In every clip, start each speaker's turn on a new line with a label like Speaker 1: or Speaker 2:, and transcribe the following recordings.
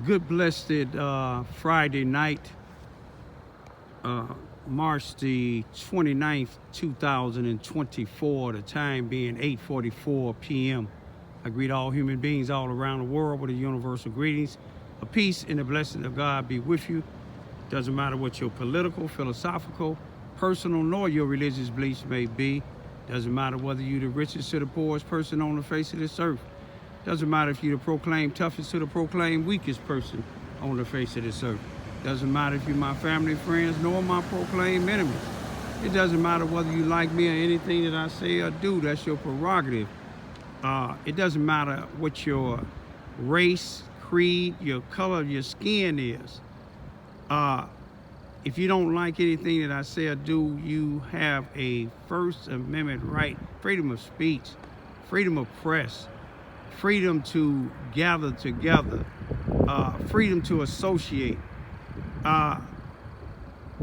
Speaker 1: Good blessed Friday night, March the 29th, 2024, the time being 8:44 p.m. I greet all human beings all around the world with a universal greetings. A peace and the blessing of God be with you. Doesn't matter what your political, philosophical, personal, nor your religious beliefs may be. Doesn't matter whether you're the richest or the poorest person on the face of this earth. Doesn't matter if you're the proclaimed toughest or the proclaimed weakest person on the face of this earth. Doesn't matter if you're my family, friends, nor my proclaimed enemies. It doesn't matter whether you like me or anything that I say or do. That's your prerogative. It doesn't matter what your race, creed, your color of your skin is. If you don't like anything that I say or do, you have a First Amendment right, freedom of speech, freedom of press, freedom to gather together, freedom to associate. I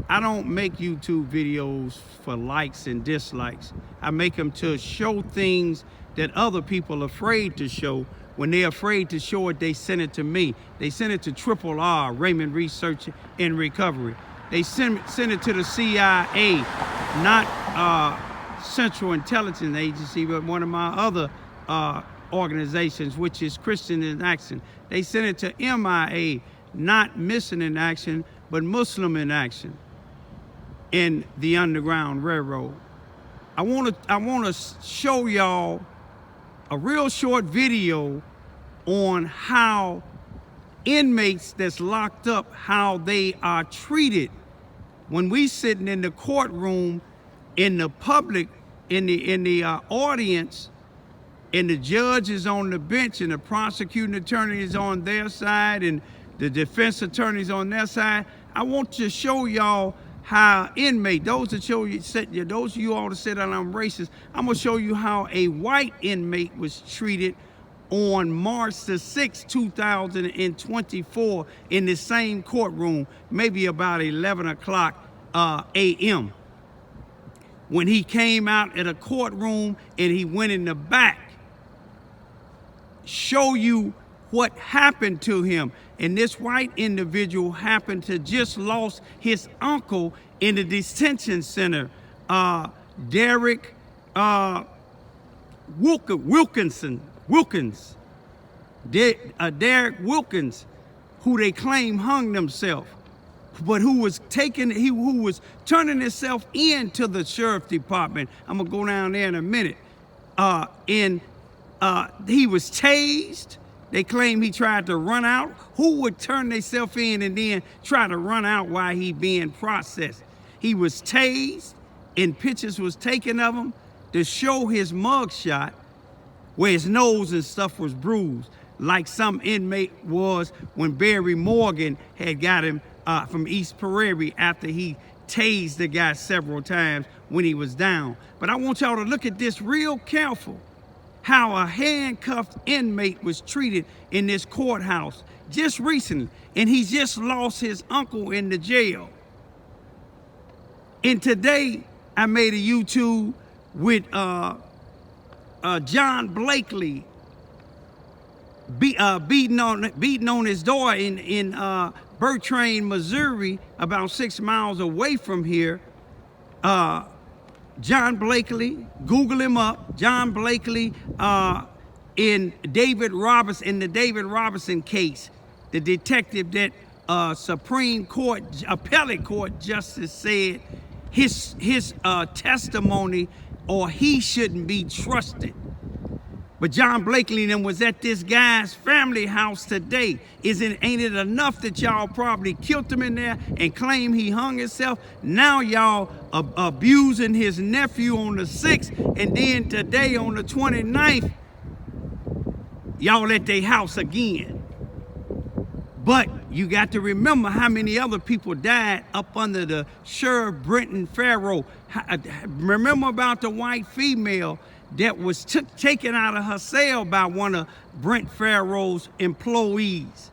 Speaker 1: don't make YouTube videos for likes and dislikes. I make them to show things that other people are afraid to show. When they're afraid to show it, they send it to me. They send it to RRR, Raymond Research and Recovery. They send it to the CIA, not Central Intelligence Agency, but one of my other organizations, which is Christian in Action. They sent it to MIA, not Missing in Action, but Muslim in Action in the Underground Railroad. I want to show y'all a real short video on how inmates that's locked up, how they are treated when we sitting in the courtroom, in the public, in the audience, and the judge is on the bench and the prosecuting attorney is on their side and the defense attorney's on their side. I want to show y'all how inmate, those of you all that said that I'm racist, I'm gonna show you how a white inmate was treated on March the 6th, 2024 in the same courtroom, maybe about 11 o'clock a.m. when he came out of the courtroom and he went in the back. Show you what happened to him. And this white individual happened to just lost his uncle in the detention center, Derek Wilkins, Derek Wilkins, who they claim hung himself, but who was turning himself into the sheriff department. I'm gonna go down there in a minute. He was tased. They claim he tried to run out. Who would turn themselves in and then try to run out while he being processed? He was tased, and pictures was taken of him to show his mugshot where his nose and stuff was bruised, like some inmate was when Barry Morgan had got him from East Prairie after he tased the guy several times when he was down. But I want y'all to look at this real careful, how a handcuffed inmate was treated in this courthouse just recently, and he just lost his uncle in the jail. And today I made a YouTube with John Blakely beating on his door in Bertrand, Missouri, about 6 miles away from here. John Blakely, Google him up. John Blakely in the David Robertson case, the detective that Supreme Court, appellate court justice said his testimony or he shouldn't be trusted. But John Blakely then was at this guy's family house today. Ain't it enough that y'all probably killed him in there and claim he hung himself? Now y'all abusing his nephew on the 6th, and then today on the 29th, y'all at their house again. But you got to remember how many other people died up under the Sheriff Brenton Farrow. Remember about the white female that was taken out of her cell by one of Brent Farrow's employees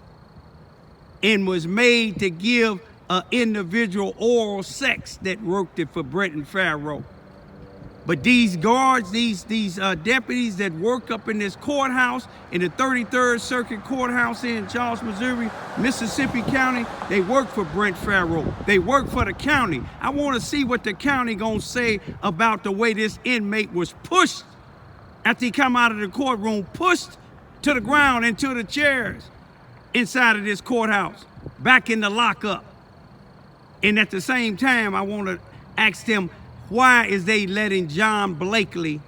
Speaker 1: and was made to give an individual oral sex that worked it for Brenton Farrow. But these guards, these deputies that work up in this courthouse, in the 33rd Circuit Courthouse here in Charleston, Missouri, Mississippi County, they work for Brent Farrow. They work for the county. I want to see what the county gonna say about the way this inmate was pushed after he come out of the courtroom, pushed to the ground into the chairs inside of this courthouse, back in the lockup. And at the same time, I want to ask them, why is they letting John Blakely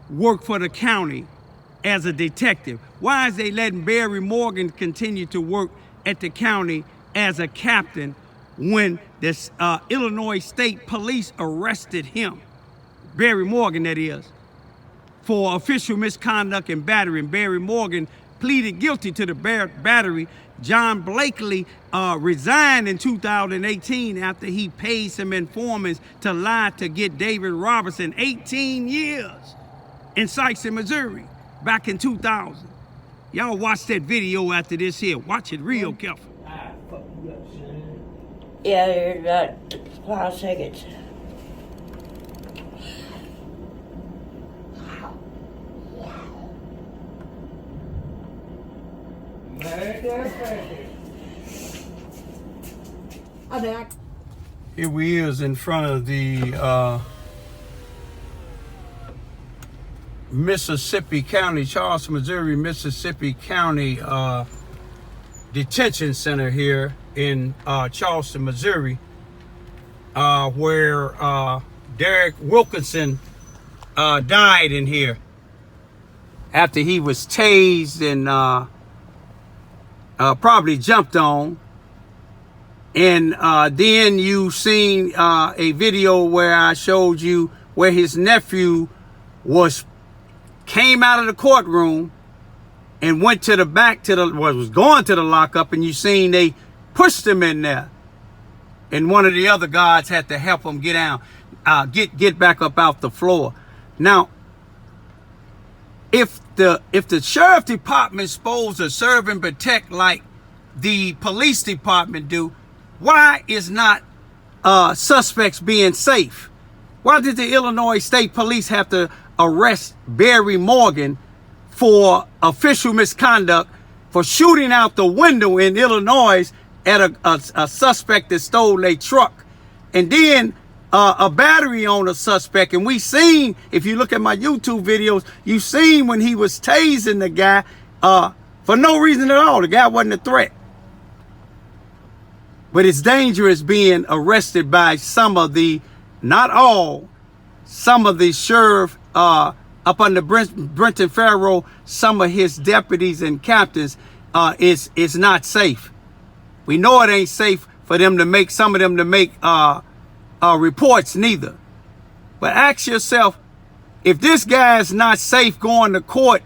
Speaker 1: work for the county as a detective? Why is they letting Barry Morgan continue to work at the county as a captain when this Illinois State Police arrested him, Barry Morgan that is, for official misconduct and battery? And Barry Morgan pleaded guilty to the battery. John Blakely resigned in 2018 after he paid some informants to lie to get David Robertson 18 years in Sikeston, Missouri, back in 2000. Y'all watch that video after this here. Watch it real careful.
Speaker 2: Yeah, there's about 5 seconds.
Speaker 1: Here we is in front of the Mississippi County, Charleston, Missouri, Mississippi County Detention Center here in Charleston, Missouri, where Derek Wilkinson died in here after he was tased and probably jumped on. And then you seen a video where I showed you where his nephew came out of the courtroom and went to the back was going to the lockup, and you seen they pushed him in there. And one of the other guards had to help him get down, get back up out the floor. Now, if the sheriff department is supposed to serve and protect like the police department do, why is not suspects being safe? Why did the Illinois State Police have to arrest Barry Morgan for official misconduct for shooting out the window in Illinois at a suspect that stole a truck, and then a battery on a suspect? And we seen, if you look at my YouTube videos, you seen when he was tasing the guy for no reason at all. The guy wasn't a threat. But it's dangerous being arrested by some of the, not all, some of the sheriff up under Brenton Farrow, some of his deputies and captains. Is not safe. We know it ain't safe for them to make, some of them to make reports neither. But ask yourself, if this guy is not safe going to court,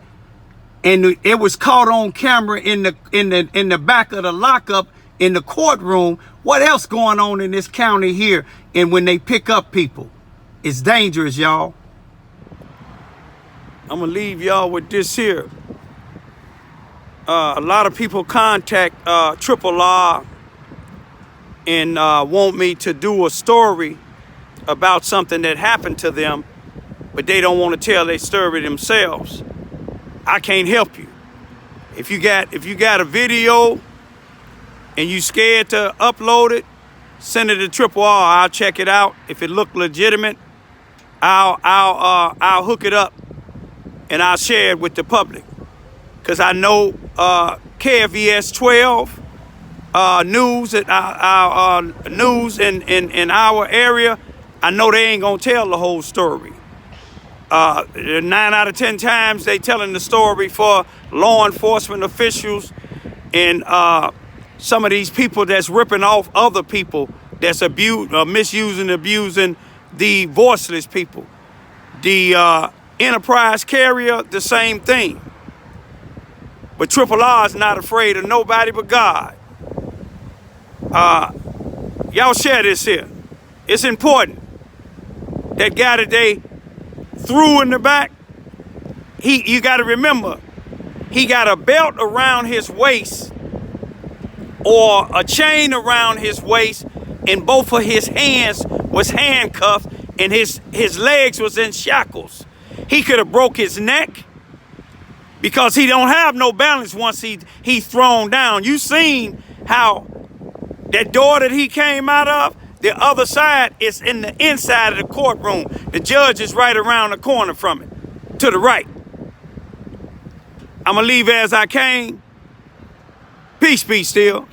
Speaker 1: and it was caught on camera in the back of the lockup in the courtroom, what else going on in this county here? And when they pick up people, it's dangerous, y'all. I'm gonna leave y'all with this here. A lot of people contact Triple R and want me to do a story about something that happened to them, but they don't want to tell their story themselves. I can't help you. If you got a video and you scared to upload it, send it to Triple R. I'll check it out. If it look legitimate, I'll hook it up and I'll share it with the public. Cause I know KFVS 12 news at our news in our area, I know they ain't gonna tell the whole story. 9 out of 10 times they telling the story for law enforcement officials and some of these people that's ripping off other people, that's misusing, abusing the voiceless people. The enterprise carrier, the same thing. But Triple R is not afraid of nobody but God. Y'all share this here. It's important. That guy that they threw in the back, you got to remember, he got a belt around his waist or a chain around his waist, and both of his hands was handcuffed, and his legs was in shackles. He could have broke his neck because he don't have no balance once he thrown down. You seen how that door that he came out of, the other side is in the inside of the courtroom. The judge is right around the corner from it, to the right. I'm gonna leave as I came. Peace be still.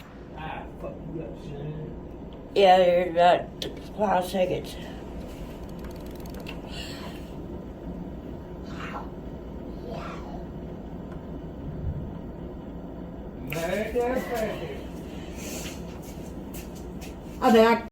Speaker 2: Yeah, there's about 5 seconds.
Speaker 3: I think I